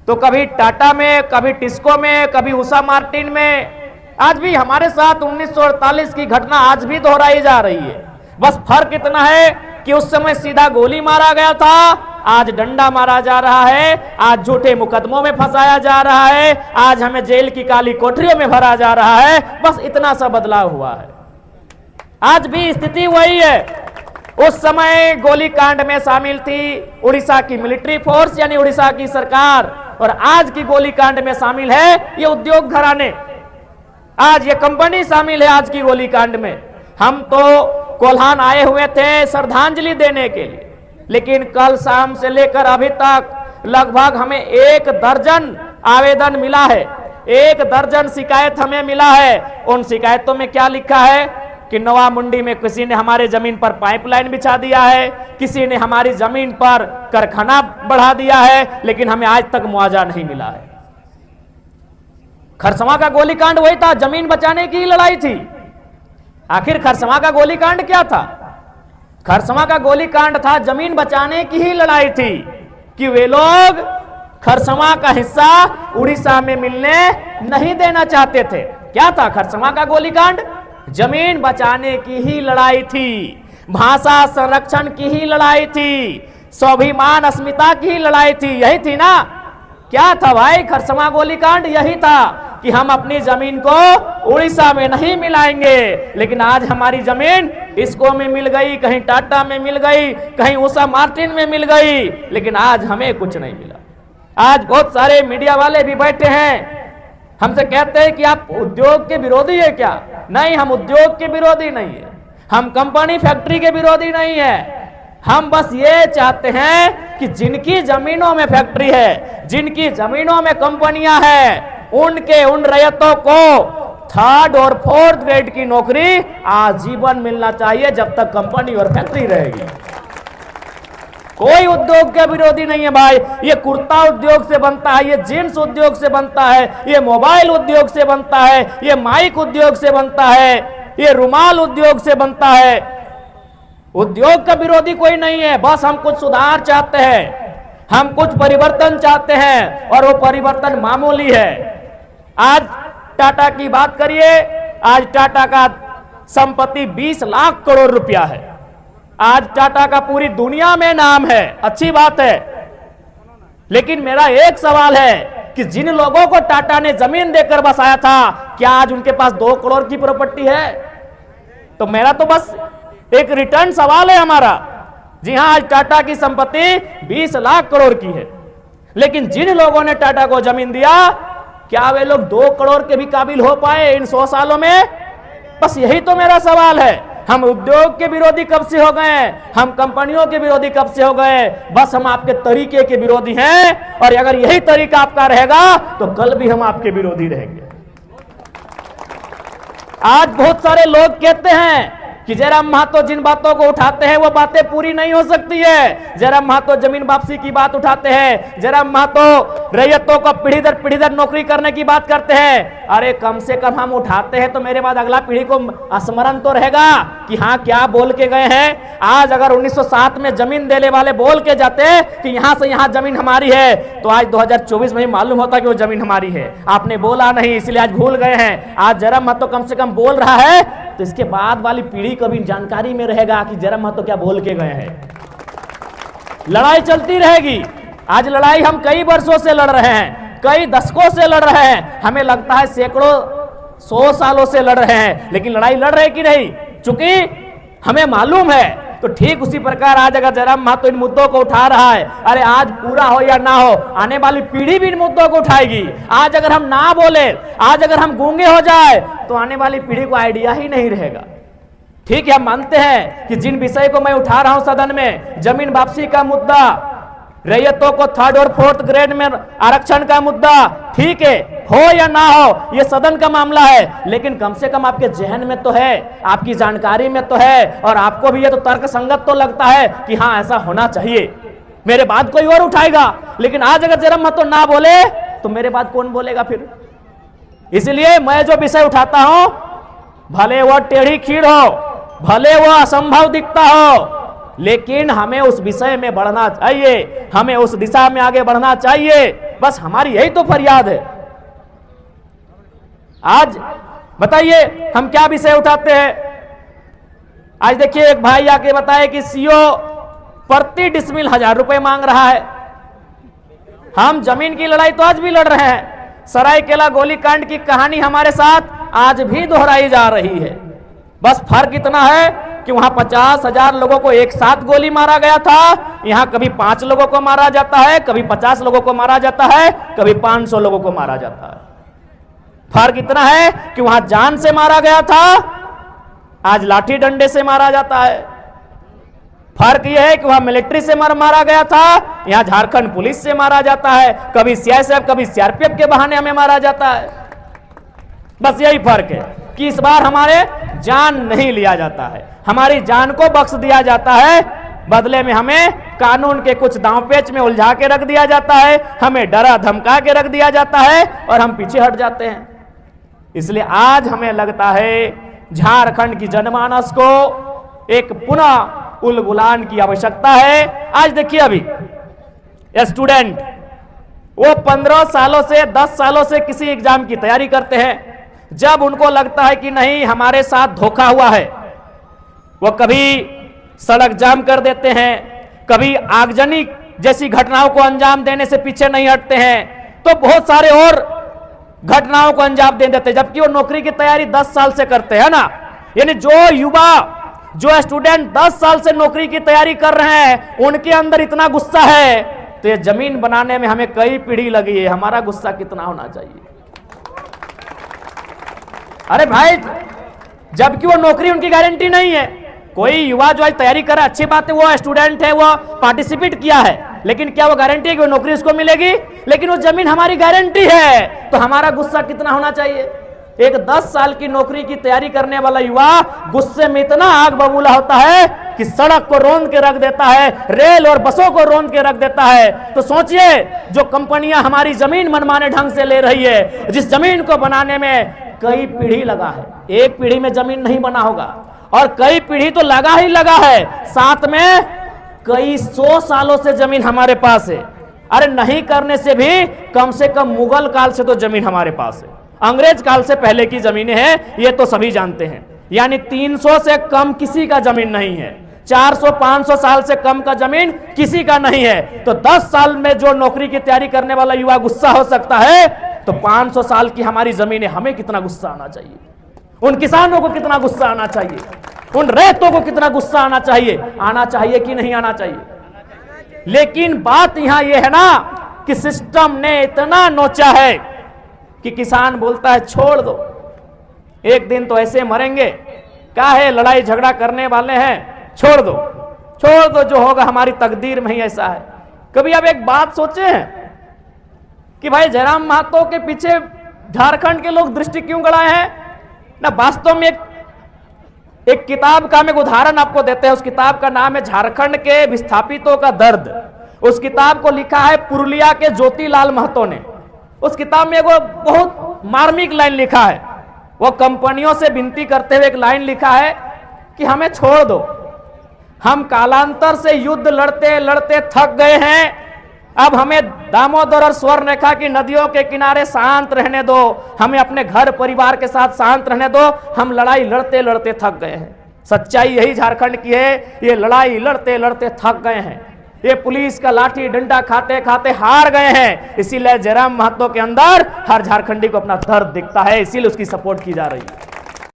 तो कभी टाटा में, कभी टिस्को में, कभी उषा मार्टिन में। आज भी हमारे साथ 1948 की घटना आज भी दोहराई जा रही है। बस फर्क इतना है कि उस समय सीधा गोली मारा गया था, आज डंडा मारा जा रहा है, आज झूठे मुकदमों में फंसाया जा रहा है, आज हमें जेल की काली कोठरियों में भरा जा रहा है। बस इतना सा बदलाव हुआ है। आज भी स्थिति वही है। उस समय गोलीकांड में शामिल थी उड़ीसा की मिलिट्री फोर्स यानी उड़ीसा की सरकार, और आज की गोलीकांड में शामिल है ये उद्योग घराने, आज ये कंपनी शामिल है आज की गोलीकांड में। हम तो कोल्हान आए हुए थे श्रद्धांजलि देने के लिए, लेकिन कल शाम से लेकर अभी तक लगभग हमें 1 दर्जन आवेदन मिला है, 1 दर्जन शिकायत हमें मिला है। उन शिकायतों में क्या लिखा है कि नवा मुंडी में किसी ने हमारे जमीन पर पाइपलाइन बिछा दिया है, किसी ने हमारी जमीन पर कारखाना बढ़ा दिया है, लेकिन हमें आज तक मुआवजा नहीं मिला है। खरसवां का गोलीकांड वही था, जमीन बचाने की लड़ाई थी। आखिर खरसवां का गोलीकांड क्या था? खरसवां का गोलीकांड था जमीन बचाने की ही लड़ाई थी कि वे लोग खरसवां का हिस्सा उड़ीसा में मिलने नहीं देना चाहते थे। क्या था खरसवां का गोलीकांड? जमीन बचाने की ही लड़ाई थी, भाषा संरक्षण की ही लड़ाई थी, स्वाभिमान अस्मिता की ही लड़ाई थी। यही थी ना? क्या था भाई खरसवां गोलीकांड? यही था कि हम अपनी जमीन को उड़ीसा में नहीं मिलाएंगे। लेकिन आज हमारी जमीन टिस्को में मिल गई, कहीं टाटा में मिल गई, कहीं उषा मार्टिन में मिल गई, लेकिन आज हमें कुछ नहीं मिला। आज बहुत सारे मीडिया वाले भी बैठे हैं, हमसे कहते हैं कि आप उद्योग के विरोधी है क्या? नहीं, हम उद्योग के विरोधी नहीं है, हम कंपनी फैक्ट्री के विरोधी नहीं है। हम बस ये चाहते हैं कि जिनकी जमीनों में फैक्ट्री है, जिनकी जमीनों में कंपनियां हैं, उन रैयतों को 3rd और 4th ग्रेड की नौकरी आजीवन मिलना चाहिए जब तक कंपनी और फैक्ट्री रहेगी। कोई उद्योग के विरोधी नहीं है भाई। ये कुर्ता उद्योग से बनता है, ये जींस उद्योग से बनता है, ये मोबाइल उद्योग से बनता है, ये माइक उद्योग से बनता है, ये रुमाल उद्योग से बनता है। उद्योग का विरोधी कोई नहीं है। बस हम कुछ सुधार चाहते हैं, हम कुछ परिवर्तन चाहते हैं, और वो परिवर्तन मामूली है। आज टाटा की बात करिए, आज टाटा का संपत्ति 20 लाख करोड़ रुपया है। आज टाटा का पूरी दुनिया में नाम है, अच्छी बात है। लेकिन मेरा एक सवाल है कि जिन लोगों को टाटा ने जमीन देकर बसाया था, क्या आज उनके पास 2 करोड़ की प्रॉपर्टी है? तो मेरा तो बस एक रिटर्न सवाल है हमारा। जी हां, आज टाटा की संपत्ति 20 लाख करोड़ की है, लेकिन जिन लोगों ने टाटा को जमीन दिया, क्या वे लोग 2 करोड़ के भी काबिल हो पाए इन 100 सालों में? बस यही तो मेरा सवाल है। हम उद्योग के विरोधी कब से हो गए? हम कंपनियों के विरोधी कब से हो गए? बस हम आपके तरीके के विरोधी हैं, और अगर यही तरीका आपका रहेगा तो कल भी हम आपके विरोधी रहेंगे। आज बहुत सारे लोग कहते हैं कि जयराम महतो जिन बातों को उठाते हैं वो बातें पूरी नहीं हो सकती है। जयराम महतो जमीन वापसी की बात उठाते हैं, जयराम महतो रैयतों को पीढ़ी दर पीढ़ी दर नौकरी करने की बात करते हैं। अरे कम से कम हम उठाते हैं तो मेरे बाद अगला पीढ़ी को स्मरण तो रहेगा कि हाँ क्या बोल के गए हैं। आज अगर 1907 में जमीन देने वाले बोल के जाते कि यहां से यहां जमीन हमारी है, तो आज 2024 में ही मालूम होता कि वो जमीन हमारी है। आपने बोला नहीं, इसलिए आज भूल गए हैं। आज जयराम महतो कम से कम बोल रहा है तो इसके बाद वाली पीढ़ी को भी जानकारी में रहेगा कि जयराम महतो क्या बोल के गए हैं। लड़ाई चलती रहेगी। आज लड़ाई हम कई वर्षों से लड़ रहे हैं, कई दशकों से लड़ रहे हैं, हमें लगता है सैकड़ों 100 सालों से लड़ रहे हैं, लेकिन लड़ाई लड़ रहे कि नहीं, चूंकि हमें मालूम है। तो ठीक उसी प्रकार आज अगर जयराम महतो इन मुद्दों को उठा रहा है, अरे आज पूरा हो या ना हो, आने वाली पीढ़ी भी इन मुद्दों को उठाएगी। आज अगर हम ना बोले, आज अगर हम गूंगे हो जाए, तो आने वाली पीढ़ी को आइडिया ही नहीं रहेगा। ठीक है, हम मानते हैं कि जिन विषय को मैं उठा रहा हूं सदन में, जमीन वापसी का मुद्दा, रैयतों को 3rd और 4th ग्रेड में आरक्षण का मुद्दा, ठीक है, हो या ना हो ये सदन का मामला है, लेकिन कम से कम आपके जहन में तो है, आपकी जानकारी में तो है, और आपको भी ये तो तर्क संगत तो लगता है कि हाँ ऐसा होना चाहिए। मेरे बाद कोई और उठाएगा, लेकिन आज अगर जयराम महतो ना बोले तो मेरे बाद कौन बोलेगा फिर? इसलिए मैं जो विषय उठाता हूं, भले वो टेढ़ी खीर हो, भले वो असंभव दिखता हो, लेकिन हमें उस विषय में बढ़ना चाहिए, हमें उस दिशा में आगे बढ़ना चाहिए। बस हमारी यही तो फरियाद है। आज बताइए हम क्या विषय उठाते हैं। आज देखिए एक भाई आके बताए कि सीओ प्रति डिसमिल 1000 रुपए मांग रहा है। हम जमीन की लड़ाई तो आज भी लड़ रहे हैं। सरायकेला गोलीकांड की कहानी हमारे साथ आज भी दोहराई जा रही है। बस फर्क इतना है कि वहां 50,000 लोगों को एक साथ गोली मारा गया था, यहां कभी 5 लोगों को मारा जाता है, कभी 50 लोगों को मारा जाता है, कभी 500 लोगों को मारा जाता है। फर्क इतना है कि वहां जान से मारा गया था, आज लाठी डंडे से मारा जाता है। फर्क यह है कि वहां मिलिट्री से मारा गया था, यहां झारखंड पुलिस से मारा जाता है। कभी सीआईएसएफ कभी सीआरपीएफ के बहाने हमें मारा जाता है। बस यही फर्क है कि इस बार हमारे जान नहीं लिया जाता है, हमारी जान को बख्श दिया जाता है। बदले में हमें कानून के कुछ दांवपेच में उलझा के रख दिया जाता है, हमें डरा धमका के रख दिया जाता है और हम पीछे हट जाते हैं। इसलिए आज हमें लगता है झारखंड की जनमानस को एक पुनः उलगुलान की आवश्यकता है। आज देखिए अभी स्टूडेंट वो 15 सालों से 10 सालों से किसी एग्जाम की तैयारी करते हैं। जब उनको लगता है कि नहीं हमारे साथ धोखा हुआ है, वो कभी सड़क जाम कर देते हैं, कभी आगजनी जैसी घटनाओं को अंजाम देने से पीछे नहीं हटते हैं, तो बहुत सारे और घटनाओं को अंजाम दे देते हैं। जबकि वो नौकरी की तैयारी 10 साल से करते हैं ना। यानी जो युवा जो स्टूडेंट 10 साल से नौकरी की तैयारी कर रहे हैं, उनके अंदर इतना गुस्सा है, तो ये जमीन बनाने में हमें कई पीढ़ी लगी है, हमारा गुस्सा कितना होना चाहिए। अरे भाई, जबकि वो नौकरी उनकी गारंटी नहीं है। कोई युवा जो आज तैयारी कर रहा है, अच्छी बात है, वो स्टूडेंट है, वो पार्टिसिपेट किया है, लेकिन क्या वो गारंटी है कि वो नौकरी उसको मिलेगी? लेकिन वो जमीन हमारी गारंटी है, तो हमारा गुस्सा कितना होना चाहिए। एक 10 साल की नौकरी की तैयारी करने वाला युवा गुस्से में इतना आग बबूला होता है कि सड़क को रौंद के रख देता है, रेल और बसों को रौंद के रख देता है। तो सोचिए, जो कंपनियां हमारी जमीन मनमाने ढंग से ले रही है, जिस जमीन को बनाने में कई पीढ़ी लगा है, एक पीढ़ी में जमीन नहीं बना होगा, और कई पीढ़ी तो लगा ही लगा है, साथ में कई 100 सालों से जमीन हमारे पास है। अरे नहीं करने से भी कम से कम मुगल काल से तो जमीन हमारे पास है, अंग्रेज काल से पहले की जमीनें हैं, ये तो सभी जानते हैं। यानी 300 से कम किसी का जमीन नहीं है, 400-500 साल से कम का जमीन किसी का नहीं है। तो 10 साल में जो नौकरी की तैयारी करने वाला युवा गुस्सा हो सकता है, तो 500 साल की हमारी जमीन है, हमें कितना गुस्सा आना चाहिए, उन किसानों को कितना गुस्सा आना चाहिए, उन रैयतों को कितना गुस्सा आना चाहिए कि नहीं आना चाहिए। लेकिन बात यहां यह है ना कि सिस्टम ने इतना नोचा है कि किसान बोलता है छोड़ दो, एक दिन तो ऐसे मरेंगे, क्या है लड़ाई झगड़ा करने वाले हैं, छोड़ दो, जो होगा हमारी तकदीर में ही ऐसा है। कभी आप एक बात सोचे हैं कि भाई जयराम महतो के पीछे झारखंड के लोग दृष्टि क्यों गड़ाए हैं ना। वास्तव में एक किताब का हम एक उदाहरण आपको देते हैं। उस किताब का नाम है झारखंड के विस्थापितों का दर्द। उस किताब को लिखा है पुरुलिया के ज्योतिलाल महतो ने। उस किताब में वो बहुत मार्मिक लाइन लिखा है। वो कंपनियों से विनती करते हुए एक लाइन लिखा है कि हमें छोड़ दो, हम कालांतर से युद्ध लड़ते लड़ते थक गए हैं, अब हमें दामोदर और स्वर्णरेखा की नदियों के किनारे शांत रहने दो, हमें अपने घर परिवार के साथ शांत रहने दो, हम लड़ाई लड़ते लड़ते थक गए हैं। सच्चाई यही झारखंड की है, ये लड़ाई लड़ते लड़ते थक गए हैं, ये पुलिस का लाठी डंडा खाते खाते हार गए हैं। इसीलिए जयराम महतो के अंदर हर झारखंडी को अपना दर्द दिखता है, इसीलिए उसकी सपोर्ट की जा रही है।